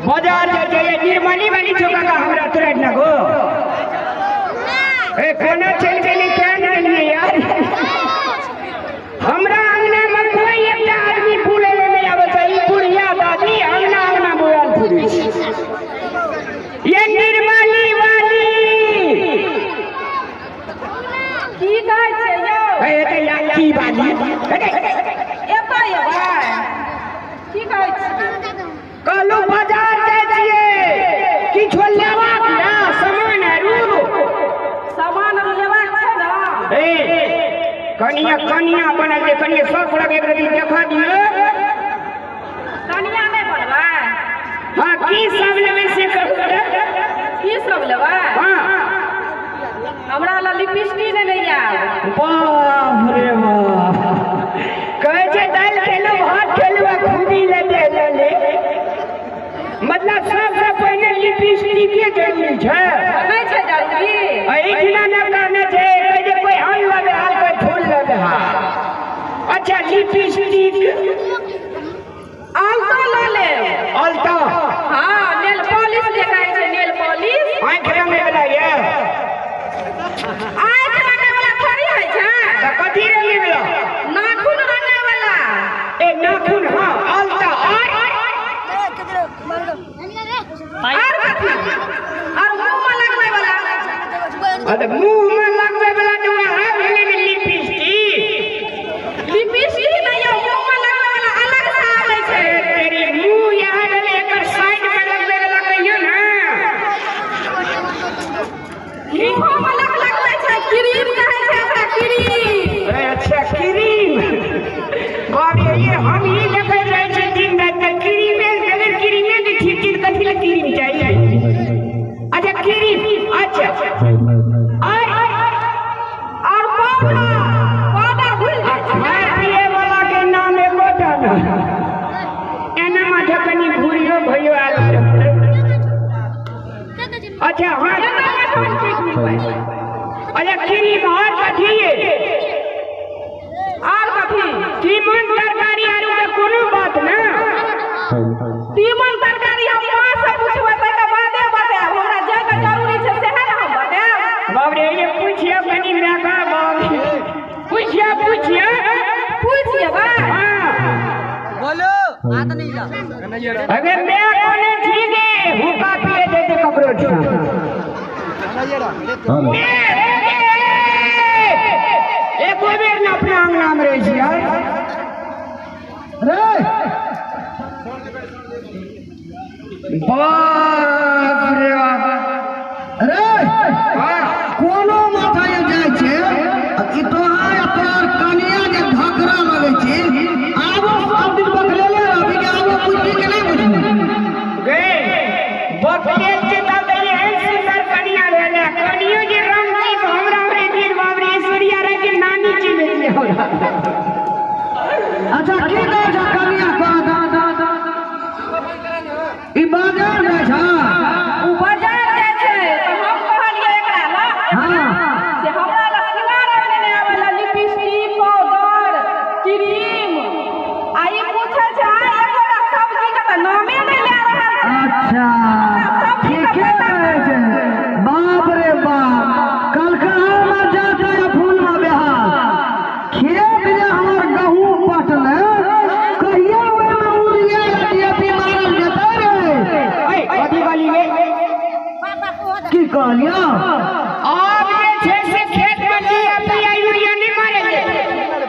बाजार जाए निर्मली वाली चौका का हमरा तुरंत ना गो ए कोना चल के क्या नहीं यार हमरा अंगना में कोई एक आदमी फूले ले आवे चाहिए बुढ़िया दादी अंगना अंगना बोल फूली ये निर्मली वाली की कहै छै यौ ए त लाठी वाली एतै भाई की कहै छी कहलो बाजार जाय छिए किछो लेबाक ना सामान आरू सामान लेबाक छै ना ए कनिया बनल जे कनिया सब लगे एक रति देखा दियो कनिया नहीं बनबै हां की सब लेबै से कहू की सब लेबै हां हमरा ला लिपस्टिक नहीं आव बाप रे बाप कहे जे दाल खेलो भात खेलो खुदी ले दे ले मतलब सबसे पहले लिपस्टिक के जरूरी छै नहीं छै जरूरी इतना न करना छै जे कोई हल लगे हाल कोई फूल लगे हाल अच्छा लिपस्टिक आलता ला ले अलता हां नेल पॉलिश देखाय छै नेल पॉलिश आंख रंगे वाला ये आंख रंगे वाला थोड़ी है छै त कथि रंगे वाला नाखून रंगे वाला ए नाखून हां अलता और कथि और मुंह में लगबै वाला अरे मुंह में लगबै वाला जो है भेले लिपस्टिक लिपस्टिक नहीं है मुंह में लगबै वाला अलग से आबै छै तेरी मुंह यहाँ वाले एकर साइड में लगबै वाला कहियो ना मुंह में लगबै छै क्रीम कहै छै ओकरा क्रीम अच्छा क्रीम बाबे ये हम ही देखै रहे छी दिन रात क्रीम बगैर क्रीम के ठीक ठीक कथि ला क्रीम चाहिए अच्छा क्रीम अच्छा और पाउडर भूल जाइ छै पिए वाला के नाम एकोटा ना एना माथे कनी भूरियो भयो आल अच्छा हां अरे क्रीम और कथि और कथि तीमन तरकारी आरू के कोनो बात ना तीमन तरकारी हम मां से पूछबै तकर बादे बताएब हमरा जे के जरूरी छै सेहे ना हम बताएब बाप रे ये पूछिए कनी मैं का बाप पूछिए भाई हां बोलो बात नहीं ला अगर मैं कोने ठीक है हुक्का पिए दे दे ककरोच एक बेर ना अपना अंगना में रही यार रे बाप रे बाप रे कोनो माथा ये जाय छै कि तोहार तोर कनिया जे धकरा लगे छै आबो सब दिन बकलेले अभी के आबो बुद्धि के नहीं बुझू गए बकले के तब ये सुंदर कनिया रहले कनियो जे रंग की हमरा रे दिन बाप रे ऐश्वर्या रे के नानी जी मिलले हमरा अच्छा की कहै छै कनिया का ई बाजार में छै उ बाजार जाइ छै त हम कहलिए एकरा ला हां से हमरा ला सिंगार लेने आवेला लिपस्टिक पाउडर क्रीम आ ई पूछै छै एकोटा सब्जी के त नामे नहीं ले रहल छै अच्छा ठीके कहै छै बाप रे बाप कलकहा में जाते फूल में बेहाल खेत जे हमर गहूं पटले कहिया ओय में उड़िया डीएपी मारल जेतै रे ए कथि वाली रे की कहलियो अब जे छै से खेत में डीएपी यूरिया नहीं मारे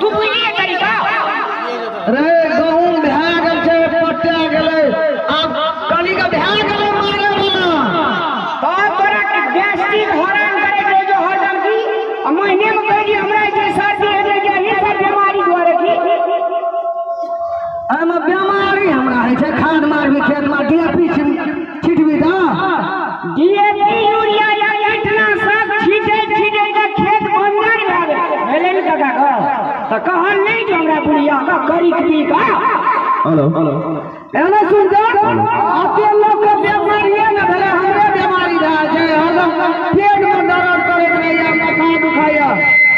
तू बुझिए तरीका रे गहूं भए गेल छै पटे गेलै अब कनी के भए गेलै मारे वाला बहुत बड़ा गैस्ट्रिक हैरान करे के जो हरदम की महीने में कह दी हमरा जे सर्दी हो जाए ये सब बीमारी द्वारा की एमे बीमारी हमरा है छै खाद मारबी खेत में डीएपी छिटबी दा डीएपी यूरिया या कीटनाशक छीटे के खेत बंजर भेले न काका का त कहल नहीं जो हमरा बुढ़िया का करी की का हेलो एना सुन जा आते लोग के बीमारी है ना भले हमरे बीमारी रहा छै हरदम पेट में दर्द करैत रहैया माथा दुखाया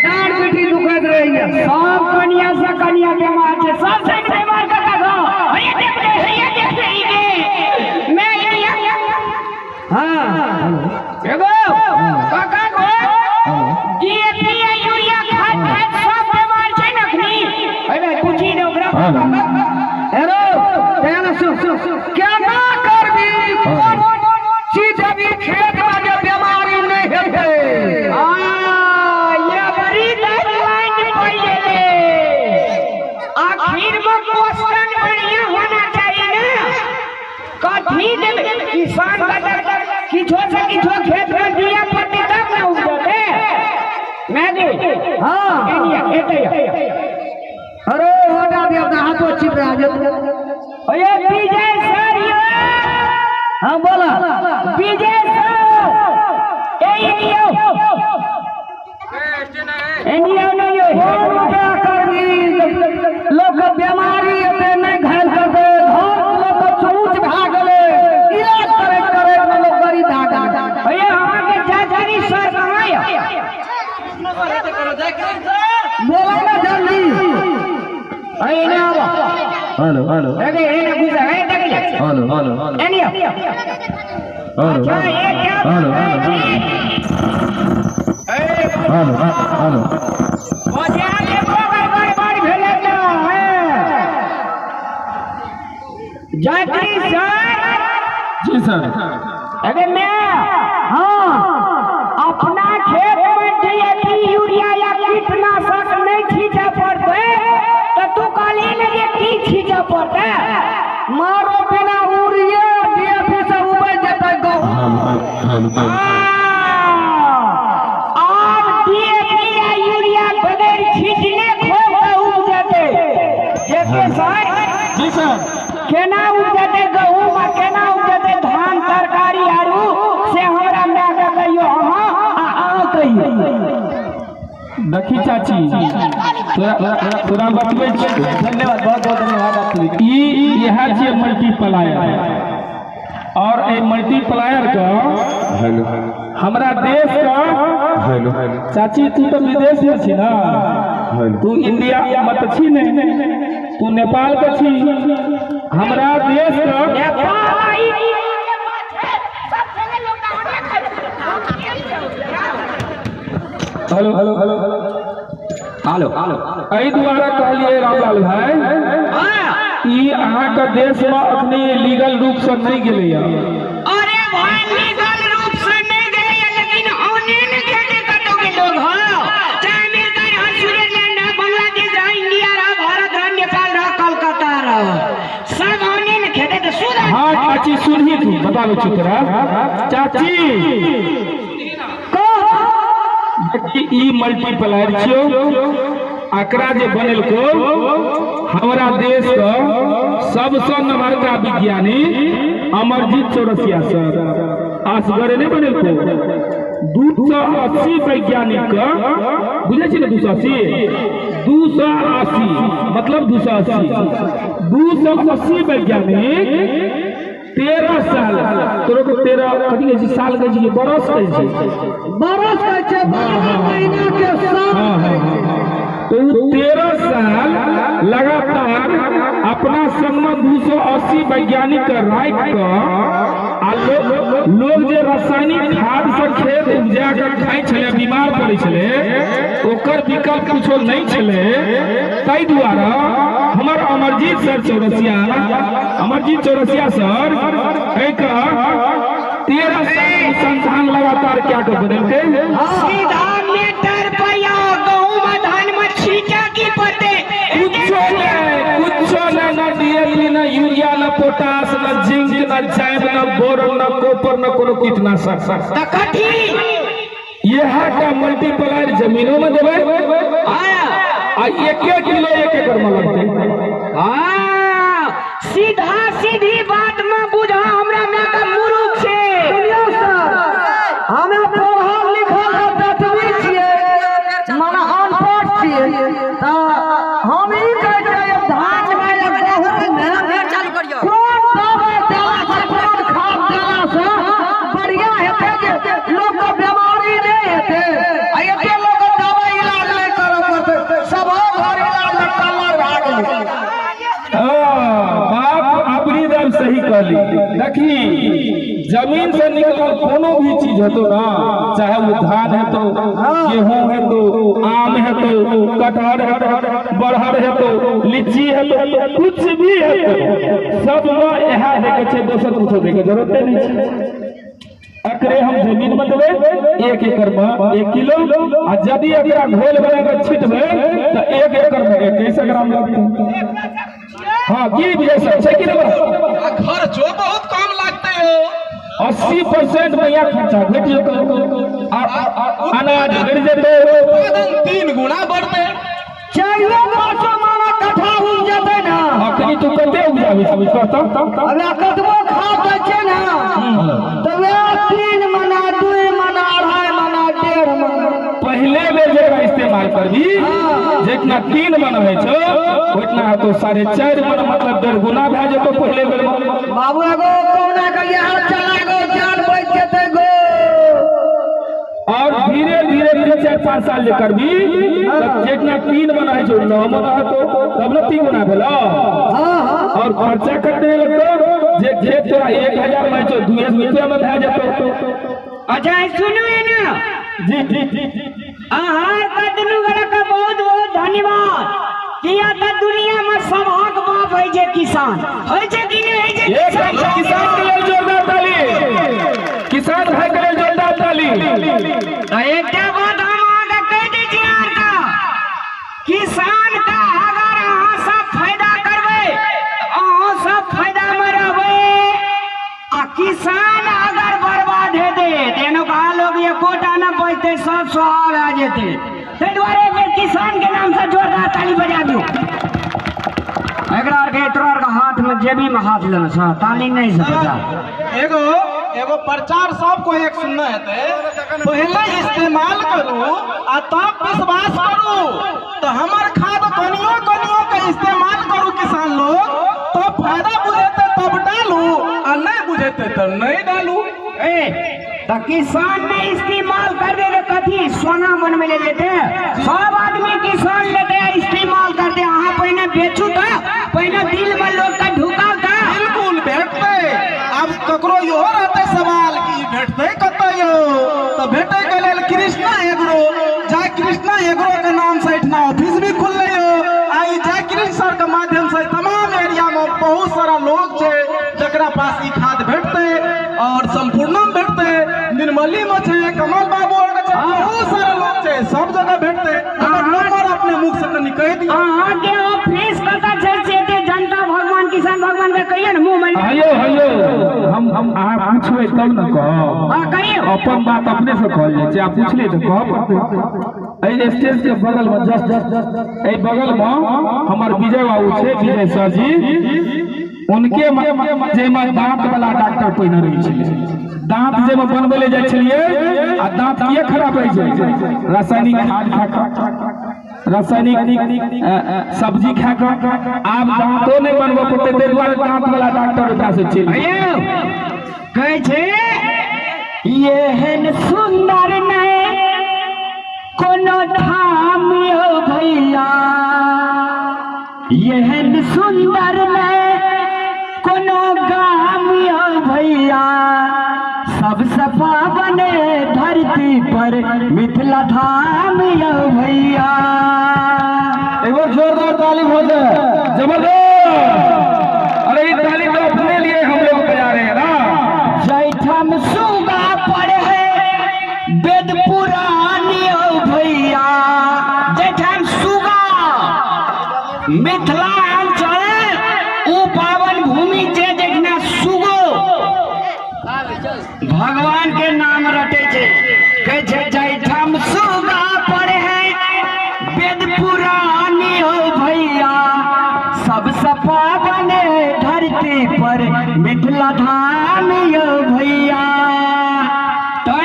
डांड पीठी दुखैत रहैया सब कनिया से कनिया बीमार छै सब से बीमार काका का ये देख ले मैं एगो काका को डीएपी यूरिया खाद खाद सब बीमार छै नखनी अबे पूछी ने ओकरा हेरो ध्यान सुन क्या ना करबी चीज अभी खेत में जो बीमारी नहीं है ये बड़ी लाइन पहिले आखिर में क्वेश्चन बढ़िया होना चाहिए ना कथी देबे किसान बाजार किछो से किछो खेत में दिया पत्ती तब ना उपजते मैं दे हां एते अरे होगा भी अपना हाथों चिप रहा जो अरे विजय सर ये हां बोला विजय सर ए इंडिया नहीं हो क्या करबी लोग बीमारी में नहीं घायल कर दे घर लोग चूच भाग गए इलाज करे में लोग गरीब भागा अरे वहां के जाजारी सर कहां है बोला ना जल्दी अरे ना आवा हेलो हेलो अरे एने गुजर है देख हेलो एनिया अच्छा ये क्या हेलो मजा देखो बड़ भेले ना जाजारी सर जी सर अरे मैं हाँ अपना खेत में डीएपी यूरिया या कीटनाशक नहीं छींचा पड़ते तो तू काली लगे की छींचा पड़ता मारो बिना उड़िए डीएपी से उपज जाता गहूं और डीएपी या यूरिया बगैर छींचने खोल उग जाते जैसे सर जी सर केना उग जाते गहूं में केना उग जाते धान तरकारी आलू से हमरा में के कहियो हां कहियो देखी चाची तोरा बतबै छी धन्यवाद बहुत बहुत धन्यवाद आपके ई यह छै मल्टीप्लायर और ए मल्टीप्लायर का हमरा देश का चाची तू तो विदेश में छी ना तू इंडिया मत छी नहीं तू नेपाल के छी हमरा देश का हेलो हेलो हेलो हेलो एहि दुआरे कहलिए रामलाल भाई ई अहाँ के देश में अपने लीगल रूप से नहीं गेले अरे भाई लीगल रूप से नहीं गए लेकिन होने न खेले कटोगे लोग हो चाहे अमेरिका रहा स्विट्जरलैंड रहा बांग्लादेश रहा इंडिया रहा भारत रहा नेपाल रहा कलकत्ता रहा सब होने न खेले तो सुधर हाँ चाची सुनही तू बता लो चुतरा चाची ई मल्टीप्लायर छियो आंकड़ा जे बनेलको हमारा देश का सबसे नम्हरका विज्ञानी अमरजीत चौरसिया सर असगरे नहीं बनेलको 280 वैज्ञानिक का बुझे छी ना 280 मतलब 280 वैज्ञानिक 13 साल तोरो को 13 कथी कहै छी साल कहै छी बरस कहै छी बरस का छे महीना के साथ तो 13 साल लगातार अपना संग में 280 वैज्ञानिक के राख के लोग जे रासायनिक खाद से खेत उपजा के खाई छले बीमार पड़े छले ओकर विकल्प कुछो नहीं छले ताई द्वारा हमर अमरजीत चौरसिया सर एक 13 साल अनुसंधान लगातार क्या कर बदलते सीधा मीटर पया गहूं में धान में छींटा की पड़ते कुछ न डीएपी न यूरिया न पोटास न जिंक न जैव न बोरन न कॉपर न कोनो कीटनाशक त कथी यह का मल्टीप्लायर जमीनों में देवे आ 1 किलो 1 एकड़ में लगते सीधा सीधी बात में बुझा हमरा में का मूर्ख छे सुनियो सर हमें पढ़ल लिखल दतवी छियै माने अनपढ़ छियै त हम ई कहै छियै धान में गहूं में चालू करियो कोन दवा देला से कोन खाद देला से बढ़िया हेतै जे लोग को बीमारी नहीं हेतै आ एते लोग दवा इलाज नहीं करब पड़तै सब घर इलाज में कमर भाग गेलै सही कहली। देखी जमीन से निकलल कोनो भी चीज है तो ना, चाहे वो धान है तो, गेहूं है तो, आम है तो, कटहल है तो, बरहर है तो, लीची है तो, कुछ भी है तो सब में यहाँ देखे छे, दोसर कुछ देखे जरूरत नहीं है। एकरे हम जमीन में देवे 1 एकड़ में 1 किलो, आ यदि एकरा घोल बना के छिटबे तो 1 एकड़ में 21 ग्राम लगते। हाँ की वजह से छै कि नहीं? खर्चो बहुत कम लगते हो। 80% में यहाँ खर्चा घट जेतो, अनाज घट जेतो, उत्पादन 3 गुना बढ़ते। चाहिए 500 माना कट्ठा हो जाते ना। अखनी तू कते उपजाबी सब करता? अबे कतबो खाद बचे ना तो वे 3 मना 2 मना 2.5 मना 1.5 मना पहले बेर जेकरा इस्तेमाल करबी जितना 3 मन है छो उतना तो 4.5 मन, मतलब 1.5 गुना भए जेतो पहले बेर में। बाबू एगो कोना के यहाँ चला गो जान बच जेते गो। और धीरे धीरे 4-5 साल जे करबी तब जितना 3 मन है छो 9 मन है तो तब न 3 गुना भेलो। और खर्चा करने लगतो जे खेत तोरा 1000 में छो 200 रुपया में भए जेतो। अच्छा सुनो ना जी जी जी आहार कदनु गला का बहुत बहुत धन्यवाद। किया त दुनिया में सबहक बाप है जे किसान है जे कि नहीं है जे किसान के लिए जोरदार ताली, किसान भाई के लिए जोरदार ताली। तो एकटा बात हम आगे कह दीजिए यार का, किसान का अगर अहाँ सब फायदा करबे, अहाँ सब फायदा में रहबे, आ किसान अगर बर्बाद है दे तेनो का लोग ये कोटा न बचते सब सुहाग आ जेते। ते द्वारे में किसान के नाम से जोरदार ताली बजा दो। एकरा के तोर का हाथ में जेबी में हाथ लेना सा ताली नहीं से बजा। एगो प्रचार सबको एक सुनना है, पहले इस्तेमाल करू आ तब विश्वास करू। तो हमार खाद कनियो के इस्तेमाल करू किसान लोग, तो फायदा बुझेते तब डालू आ नहीं बुझेते तो नहीं डालू। तो किसान ने इस्तेमाल कर दे कथी सोना मन में ले लेते हैं। सब आदमी किसान लेते हैं इस्तेमाल करते हैं। हाँ पहले बेचू था, पहले दिल में लोग का ढुकाव था। बिल्कुल भेटते। अब ककरो यो रहते सवाल की भेटते कतयो, तो भेटे के लेल कृष्णा एग्रो जय कृष्णा एग्रो के नाम से इतना ऑफिस भी खुल रही हो। आई जय कृष्ण सर के माध्यम से तमाम एरिया में बहुत सारा लोग छे जकरा पास ई खाद भेटते और संपूर्णम भेटते, निर्मली में छे, कमल बाबू और के छे, बहुत सारा लोग छे, सब जगह भेटते। हमर नंबर अपने मुख से कनी कह दी। हां के ऑफिस कता छै से दे जनता भगवान किसान भगवान के कहिए न मुंह में। हेलो हम आ पूछबे तब न कह। हां कहियो अपन बात अपने से कहल जाय छै। आप पूछले तो कह। ए स्टेज के बगल में जस्ट ए बगल में हमर विजय बाबू छे, विजय सर जी, उनके जे में दांत वाला डॉक्टर पहिने रही छे। दांत जे में बनबे ले जाय छलिए आ दांत किए खराब रह जाय, रासायनिक खाद खा रासायनिक सब्जी खा कर आब दांतो नहीं बनबे पड़ते, ताहि दुआरे दांत वाला डॉक्टर ओकरा से चल आयो कहै छै एहन सुंदर नहीं कोनो ठाम यो भैया, एहन सुंदर नहीं कोनो गाम यो भैया, सबसे पावन धरती पर मिथिला धाम यो भैया। एक बार जोरदार ताली हो जाए, जबरदस्त। अरे ये ताली तो अपने लिए हम लोग बजा रहे हैं ना। जैठम सुगा पड़े है वेद पुराण यो भैया, जैठम सुगा मिथिलांचल उ पावन भूमि छे जखना सुगो भगवान के नाम रटे छे। कहे छे जैठम सुगा पड़े है वेद पुराण यो भैया, सबसे पावन धरती पर मिथिला धाम यो भैया। तो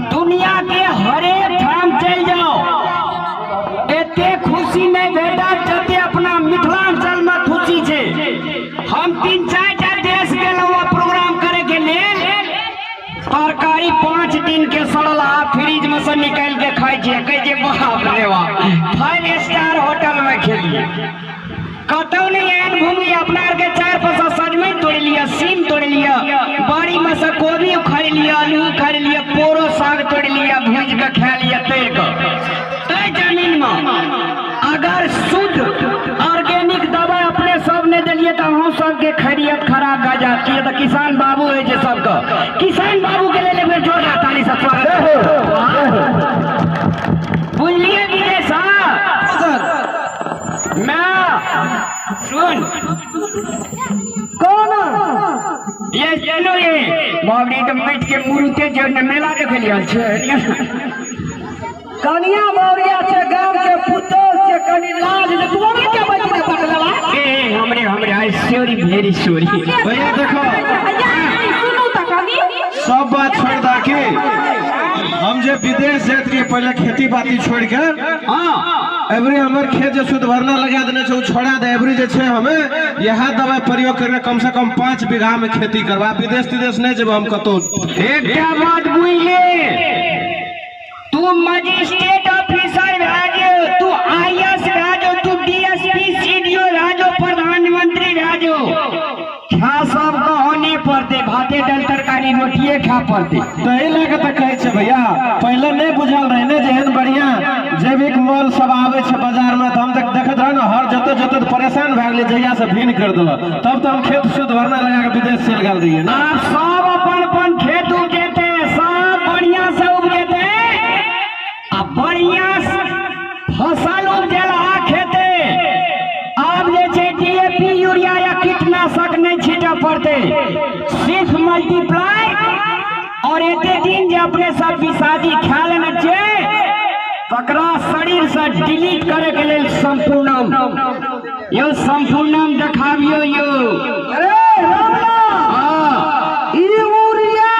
दुनिया के हरेक ठाम चल जाओ एते खुशी नहीं भेटा जते अपना मिथिलांचल में खुशी छे। हम 3-4 टा देश गेलहुँ प्रोग्राम करे के लेल, तरकारी 5 दिन के सड़ल आ फ्रिज में से निकाल के खाई छियै। कहे जे बाप रे बाप 5 स्टार होटल में खेलिए। कतौ नहीं एहन भूमि अपना के 4 पैसा सजमे के तो हम सबके खैरियत खराब गा जाती है तो किसान बाबू है जे सबका किसान बाबू के लिए फिर जोर ताली से स्वागत बुझलिए विजय साहब मैं सुन कौन ये चलो ये बाबरी के बैठ के मुरुते जो मेला देख लिया छे कनिया मौरिया से गांव के पुतो से कनी लाज ने तुम्हारे क्या बची ने पटलवा ए हमरे आई सॉरी वेरी सॉरी भैया देखो सुनू तो कभी सब बात छोड़ दा के हम जे विदेश जात रही पहले खेती बाती छोड़ के हाँ एवरी हमर खेत जो शुद्ध भरना लगा देने छे छोड़ा दे एवरी जे छे हमें यह दवा प्रयोग करके कम से कम 5 बीघा में खेती करवा विदेश नहीं जब हम कतो एक क्या बात बुझले तू मजिस्ट्रेट ऑफिसर राजो तू आईएएस राजो तू डीएसपी सीडीओ राजो प्रधानमंत्री राजो खा सब का होने पड़ते भाते डल तरकारी रोटिए खा पड़ते तो यही लगे तो कहे छे भैया पहले नहीं बुझल रहे ने जेहन बढ़िया जैविक मोल सब आवे छे बाजार में तो हम तक देखत रह ना हर जते परेशान भ गेले जहिया से भीन कर देला तब तो हम खेत शुद्ध भरना लगा के विदेश चल गेल रहिए ना आप सब अपन खेत उपजेते सब बढ़िया से उपजेते अब बढ़िया फसल उपजेला खेते अब जे छे डीएपी यूरिया या कीटनाशक नहीं छीटा पड़ते सिर्फ मल्टीप्लाई और एते दिन जे अपने सब विषादी खा लेना छे तकरा शरीर से डिलीट करे के लेल संपूर्णम यो संपूर्णम देखाबियो यो अरे रामला ई यूरिया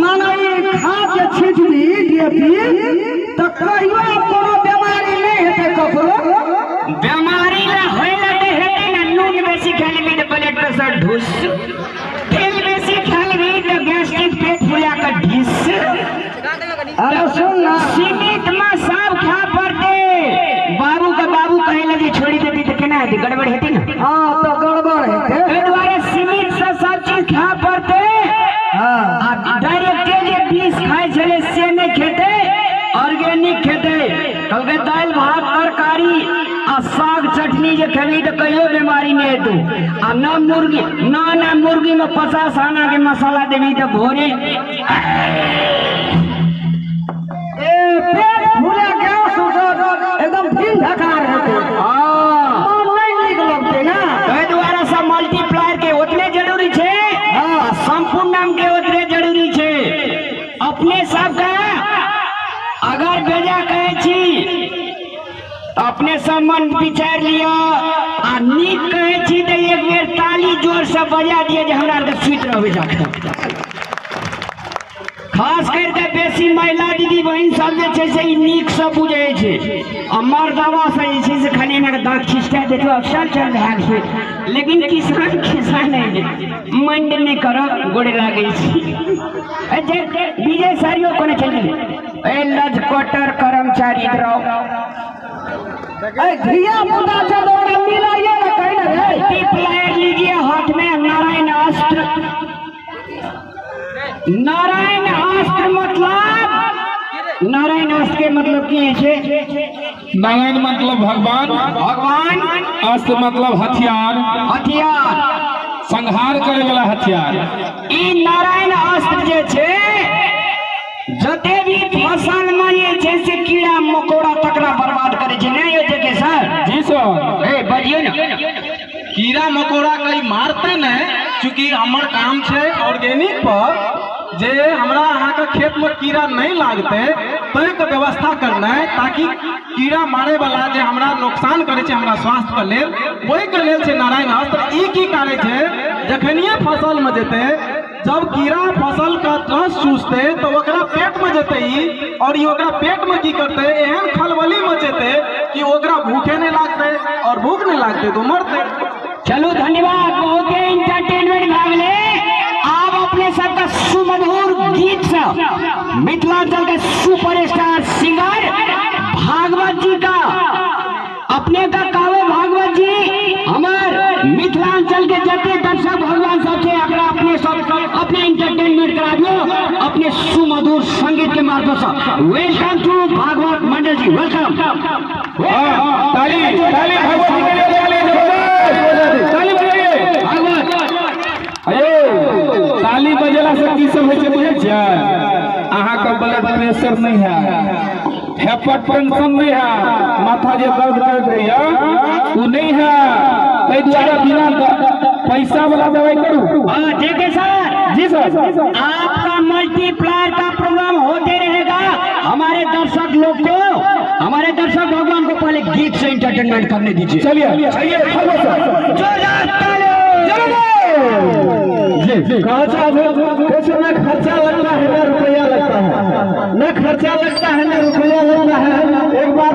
माने ई खाद जे छिटबी डीएपी तो कहियो कोनो बीमारी नहीं हेते ककरो बीमारी ला होइला दे हेते ना नून बेसी खाली तो ब्लड प्रेशर ढुस तेल बेसी खाली तो गैस्ट्रिक पेट फुला का ढिस अरे सुन ना सीमित में सब खा पड़ते बाबू कहे लगे छोड़ी देती तो केना हेती गड़बड़ हेती ना हां तो गड़बड़ हेते ए द्वारे सीमित से सब चीज खा पड़ते हां आ डायरेक्ट जे बीज खाए चले से नहीं खेते ऑर्गेनिक खेते कल दाल भात तरकारी आ साग चटनी जे खेली तो कहियो बीमारी नहीं हेतु आ ना मुर्गी में 50 आना के मसाला देवी तो भोरे ए पेट फूले गैस उठो एकदम दिन ढकार होते हां नहीं नीक लगते ना ए द्वारा सब मल्टीप्लायर के उतने जरूरी छे हां संपूर्णम के उतने जरूरी छे अपने सब का अगर बेजा कहे छी अपने सब मन विचार लिया आ नीक कहे छी तो एक बेर ताली जोर से बजा दिए जे हमरा के सुत रहबे जाके खास करके बेसी महिला दीदी बहन सब जे छै से ई नीक से बुझे छै आ मर्दवा से जे छै से खाली एना दांत खिसका देतो अक्सर चल भाग छै लेकिन किसान नहीं मंड नहीं करब गोड़े लागे छी ए जे विजय सारियो कोने चल गेले ए लजकोटर कर्मचारी रहो ए धिया पुता से तो मिलाइए ना कहीं ना रे मल्टीप्लायर लीजिए हाथ में नारायण अस्त्र नारायण अस्त्र के मतलब की है नारायण मतलब भगवान अस्त्र मतलब हथियार संहार करे वाला हथियार ई नारायण अस्त्र जे छे जते भी फसल में ये जैसे कीड़ा मकोड़ा तकरा बर्बाद करे छे नहीं होते के सर जी सर ए बजियो ना कीड़ा मकोड़ा कई मारते न क्योंकि हमर काम छे ऑर्गेनिक पर जे हमरा अहाँ के खेत में कीड़ा नहीं लागते तय के व्यवस्था करना है ताकि कीड़ा मारे वाला जे हमरा नुकसान करे छे हमरा स्वास्थ्य के लेल ओहि के लेल छे नारायण अस्त्र ई की करे छे जखनिए फसल में जेते जब कीड़ा फसल का रस चूसते तो ओकरा पेट में जेते ही और ये ओकरा पेट में की करते एहन खलबली मचेते कि ओकरा भूखे नहीं लागते और भूख नहीं लागते तो मरते। चलो धन्यवाद बहुत एंटरटेनमेंट भागले आप अपने सबका सुमधुर गीत से मिथिलांचल के सुपरस्टार सिंगर भागवत जी का अपने का कावे भागवत जी हमार मिथिलांचल के जते दर्शक भगवान सब थे अगर अपने सब अपने एंटरटेनमेंट करा दियो अपने सुमधुर संगीत के माध्यम से welcome to Bhagwat Mandal ji welcome ताली भगवत जी के लिए ताली प्रेशर नहीं है, हाइपरटेंशन नहीं है, माथा जो दर्द कर रही है वो नहीं है। कई द्वारा बिना पैसा वाला दवाई करूँ। हाँ ठीक है सर। जी सर। आपका मल्टीप्लायर का प्रोग्राम होते रहेगा। हमारे दर्शक लोग को, हमारे दर्शक भगवान को पहले गीत से एंटरटेनमेंट करने दीजिए। चलिए हेलो सर। जोरदार ताली। कैसे न खर्चा लगता है न रुपया लगता है, न खर्चा लगता है न रुपया लगता है। एक बार